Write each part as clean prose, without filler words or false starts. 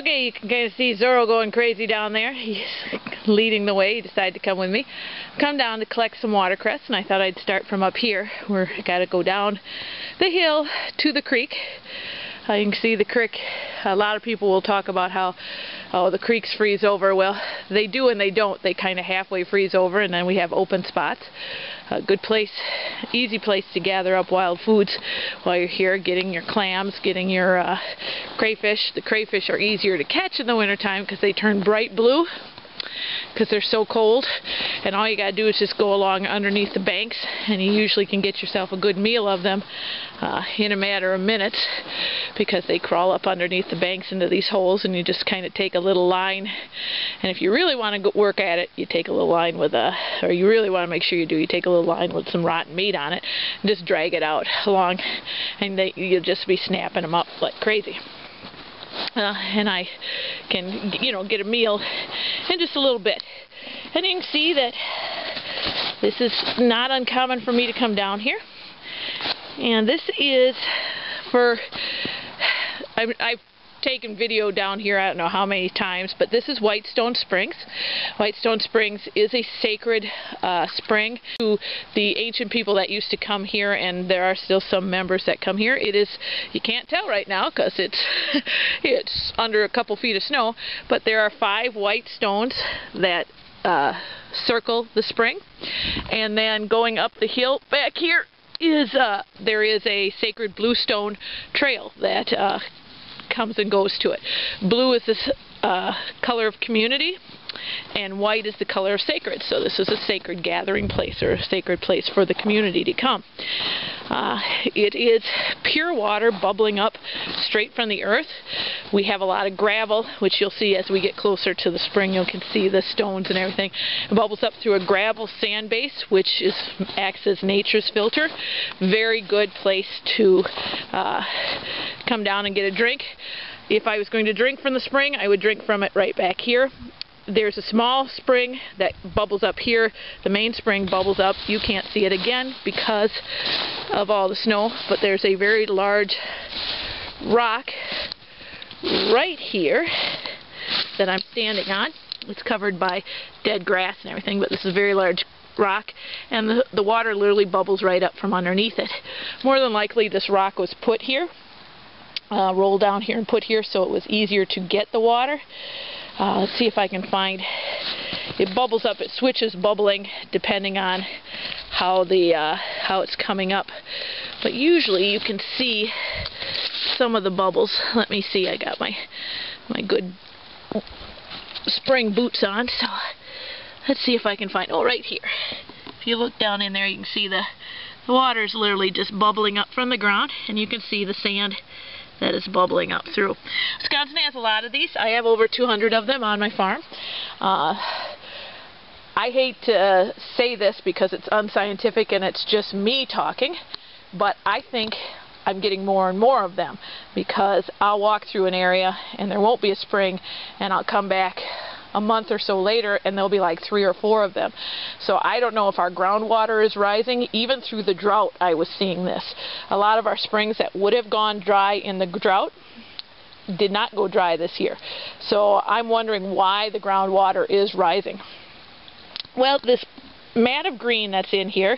Okay, you can kind of see Zorro going crazy down there. He's leading the way. He decided to come with me. Come down to collect some watercress, and I thought I'd start from up here. We're got to go down the hill to the creek. You can see the creek. A lot of people will talk about how, oh, the creeks freeze over. Well, they do and they don't. They kind of halfway freeze over, and then we have open spots. A good place, easy place to gather up wild foods while you're here, getting your clams, getting your crayfish. The crayfish are easier to catch in the wintertime because they turn bright blue because they're so cold, and all you gotta do is just go along underneath the banks, and you usually can get yourself a good meal of them in a matter of minutes, because they crawl up underneath the banks into these holes, and you just kind of take a little line, and if you really want to work at it, you take a little line with or you really want to make sure you do, you take a little line with some rotten meat on it, and just drag it out along, and you'll just be snapping them up like crazy. And I can, get a meal in just a little bit. And you can see that this is not uncommon for me to come down here. And this is for, I've taken video down here, I don't know how many times, but this is Whitestone Springs. Whitestone Springs is a sacred spring to the ancient people that used to come here, and there are still some members that come here. It is, you can't tell right now because it's under a couple feet of snow, but there are 5 white stones that circle the spring, and then going up the hill back here is there is a sacred bluestone trail that comes and goes to it. Blue is this color of community, and white is the color of sacred. So this is a sacred gathering place, or a sacred place for the community to come. It is pure water bubbling up straight from the earth. We have a lot of gravel, which you'll see as we get closer to the spring. You can see the stones and everything. It bubbles up through a gravel sand base, which acts as nature's filter. Very good place to come down and get a drink. If I was going to drink from the spring, I would drink from it right back here. There's a small spring that bubbles up here. The main spring bubbles up. You can't see it again because of all the snow, but there's a very large rock right here that I'm standing on. It's covered by dead grass and everything, but this is a very large rock, and the water literally bubbles right up from underneath it. More than likely this rock was put here, rolled down here and put here, so it was easier to get the water. Let's see if I can find, it bubbles up, it switches bubbling depending on how it's coming up, but usually you can see some of the bubbles. Let me see, I got my good spring boots on, so let's see if I can find, oh, right here. If you look down in there, you can see the water is literally just bubbling up from the ground, and you can see the sand that is bubbling up through. Wisconsin has a lot of these. I have over 200 of them on my farm. I hate to say this because it's unscientific and it's just me talking, but I think I'm getting more and more of them, because I'll walk through an area and there won't be a spring, and I'll come back a month or so later and there'll be like 3 or 4 of them. So I don't know if our groundwater is rising. Even through the drought I was seeing this. A lot of our springs that would have gone dry in the drought did not go dry this year. So I'm wondering why the groundwater is rising. Well, this mat of green that's in here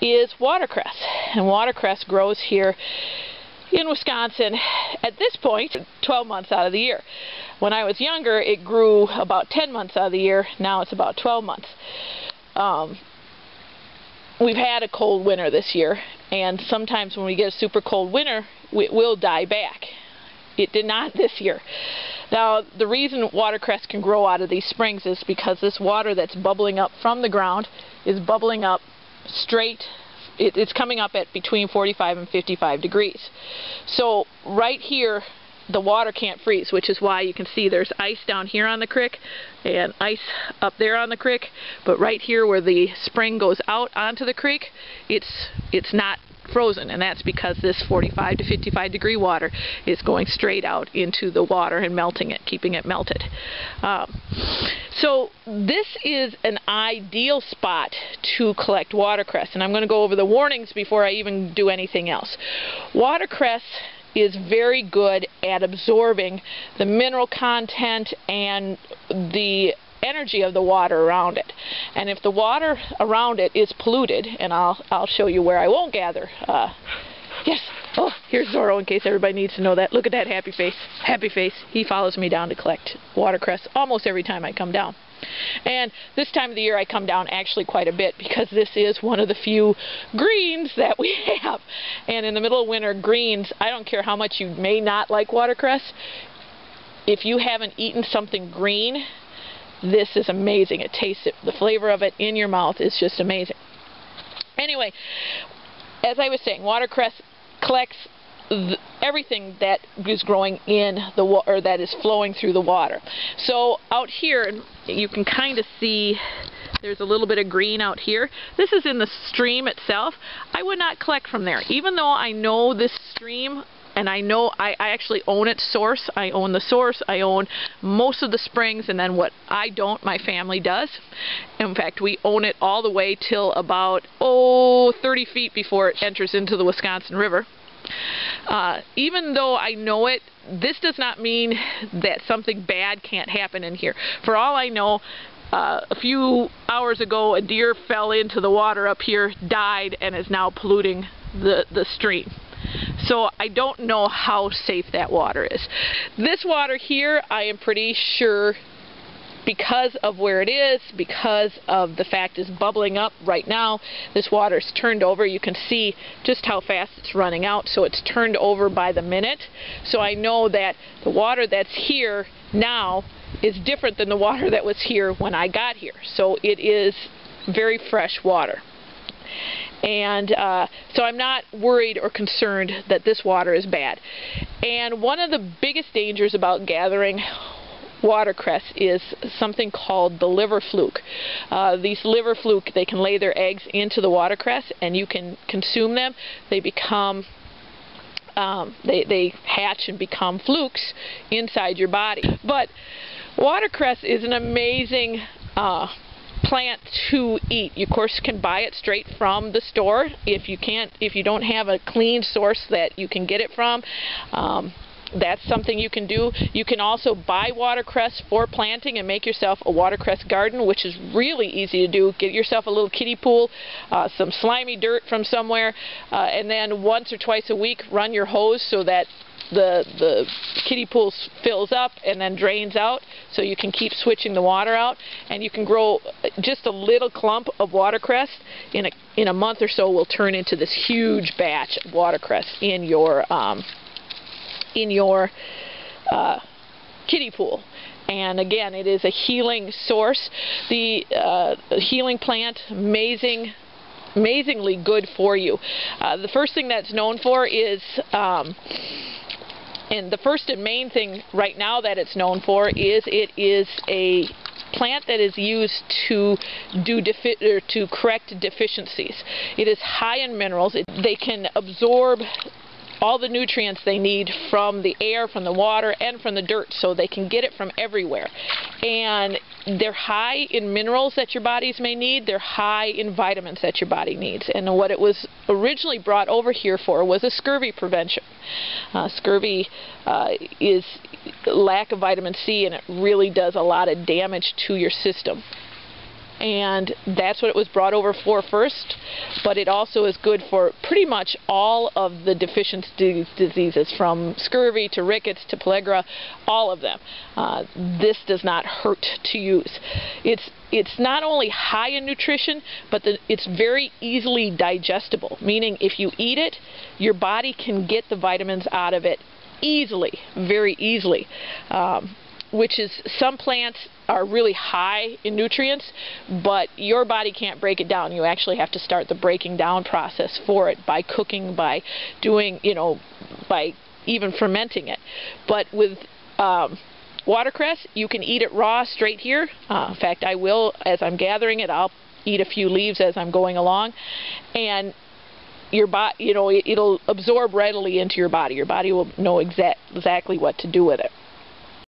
is watercress, and watercress grows here in Wisconsin at this point 12 months out of the year. When I was younger, it grew about 10 months out of the year. Now it's about 12 months. We've had a cold winter this year, and sometimes when we get a super cold winter, it will die back. It did not this year. Now, the reason watercress can grow out of these springs is because this water that's bubbling up from the ground is bubbling up straight. It's coming up at between 45 and 55 degrees. So right here, the water can't freeze, which is why you can see there's ice down here on the creek and ice up there on the creek. But right here where the spring goes out onto the creek, it's not frozen, and that's because this 45 to 55 degree water is going straight out into the water and melting it, keeping it melted. So this is an ideal spot to collect watercress, and I'm going to go over the warnings before I even do anything else. Watercress is very good at absorbing the mineral content and the energy of the water around it. And if the water around it is polluted, and I'll show you where I won't gather. Yes. Oh, here's Zorro, in case everybody needs to know that. Look at that happy face. Happy face. He follows me down to collect watercress almost every time I come down. And this time of the year I come down actually quite a bit, because this is one of the few greens that we have. And in the middle of winter, greens, I don't care how much you may not like watercress, if you haven't eaten something green, this is amazing. It tastes it. The flavor of it in your mouth is just amazing. Anyway, as I was saying, watercress collects everything that is growing in the water, or that is flowing through the water. So out here, you can kind of see there's a little bit of green out here. This is in the stream itself. I would not collect from there, even though I know this stream. And I know I actually own its source. I own the source. I own most of the springs, and then what I don't, my family does. In fact, we own it all the way till about 30 feet before it enters into the Wisconsin River. Even though I know it, this does not mean that something bad can't happen in here. For all I know, a few hours ago, a deer fell into the water up here, died, and is now polluting the stream. So I don't know how safe that water is. This water here, I am pretty sure, because of where it is, because of the fact it's bubbling up right now, this water's turned over. You can see just how fast it's running out, so it's turned over by the minute. So I know that the water that's here now is different than the water that was here when I got here. So it is very fresh water. And so I'm not worried or concerned that this water is bad. And one of the biggest dangers about gathering watercress is something called the liver fluke. These liver fluke, they can lay their eggs into the watercress, and you can consume them. They become they hatch and become flukes inside your body. But watercress is an amazing plant to eat. You of course can buy it straight from the store. If you don't have a clean source that you can get it from, that's something you can do. You can also buy watercress for planting and make yourself a watercress garden, which is really easy to do. Get yourself a little kiddie pool, some slimy dirt from somewhere, and then once or twice a week run your hose so that the kiddie pool fills up and then drains out, so you can keep switching the water out, and you can grow just a little clump of watercress in a month or so will turn into this huge batch of watercress in your kiddie pool. And again, it is a healing source. The healing plant, amazingly good for you. The first thing that's known for is and the first and main thing right now that it's known for is it is a plant that is used to correct deficiencies. It is high in minerals. They can absorb all the nutrients they need from the air, from the water, and from the dirt, so they can get it from everywhere. And they're high in minerals that your bodies may need. They're high in vitamins that your body needs. And what it was originally brought over here for was a scurvy prevention. Scurvy is lack of vitamin C, and it really does a lot of damage to your system. And that's what it was brought over for first, but it also is good for pretty much all of the deficiency diseases, from scurvy to rickets to pellegra, all of them. This does not hurt to use. It's not only high in nutrition, but it's very easily digestible, meaning if you eat it, your body can get the vitamins out of it easily, very easily. Which is, some plants are really high in nutrients, but your body can't break it down. You actually have to start the breaking down process for it by cooking, by doing, by even fermenting it. But with watercress, you can eat it raw straight here. In fact, I will, as I'm gathering it, I'll eat a few leaves as I'm going along, and your body, it'll absorb readily into your body. Your body will know exactly what to do with it.